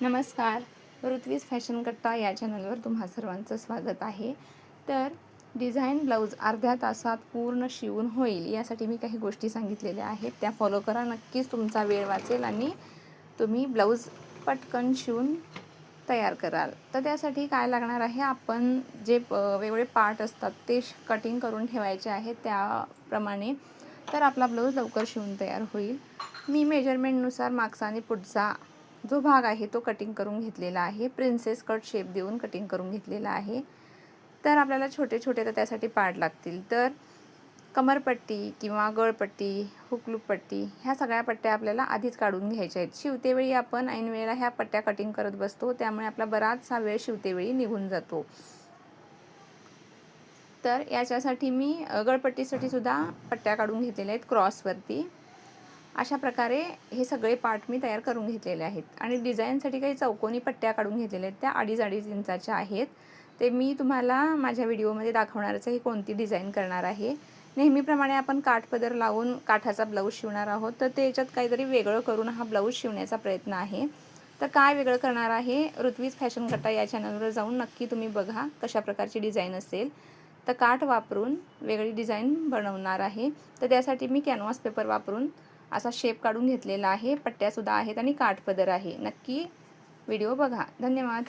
नमस्कार. ऋत्विज फॅशन कट्टा या चॅनलवर तुम्हा सर्वांचं स्वागत आहे. तर डिझाईन ब्लाऊज अर्ध्या तासात पूर्ण शिवून होईल यासाठी मी काही गोष्टी सांगितलेल्या आहेत, त्या फॉलो करा. नक्कीच तुमचा वेळ वाचेल आणि तुम्ही ब्लाऊज पटकन शिवून तयार कराल. तर त्यासाठी काय लागणार आहे, आपण जे वेगवेगळे पार्ट असतात ते कटिंग करून ठेवायचे आहेत त्याप्रमाणे, तर आपला ब्लाऊज लवकर शिवून तयार होईल. मी मेजरमेंटनुसार मागचा आणि पुढचा जो भाग आहे तो कटिंग करून घेतलेला आहे. प्रिन्सेस कट शेप देऊन कटिंग करून घेतलेला आहे. तर आपल्याला छोटे छोटे तर त्यासाठी पार्ट लागतील. तर कमरपट्टी किंवा गळपट्टी, हुकलूप पट्टी ह्या सगळ्या पट्ट्या आपल्याला आधीच काढून घ्यायच्या आहेत. शिवतेवेळी आपण ऐन वेळेला ह्या पट्ट्या कटिंग करत बसतो, त्यामुळे आपला बराचसा वेळ शिवतेवेळी निघून जातो. तर याच्यासाठी मी गळपट्टीसाठी सुद्धा पट्ट्या काढून घेतलेल्या आहेत क्रॉसवरती. अशा प्रकारे हे सगळे पार्ट मी तयार करून घेतलेले आहेत. आणि डिझाईनसाठी काही चौकोनी पट्ट्या काढून घेतलेल्या आहेत, त्या 2.5 इंचाच्या आहेत. ते मी तुम्हाला माझ्या व्हिडिओमध्ये दाखवणारच आहे कोणती डिझाईन करणार आहे. नेहमीप्रमाणे आपण काठपदर लावून काठाचा ब्लाऊज शिवणार आहोत, तर ते याच्यात काहीतरी वेगळं करून हा ब्लाऊज शिवण्याचा प्रयत्न आहे. तर काय वेगळं करणार आहे, ऋत्विज फॅशन कट्टा या चॅनलवर जाऊन नक्की तुम्ही बघा कशा प्रकारची डिझाईन असेल. तर काठ वापरून वेगळी डिझाईन बनवणार आहे. तर त्यासाठी मी कॅनव्हास पेपर वापरून असा शेप काढून घेतलेला आहे. पट्ट्यासुद्धा आहेत आणि काठपदर आहे. नक्की व्हिडिओ बघा. धन्यवाद.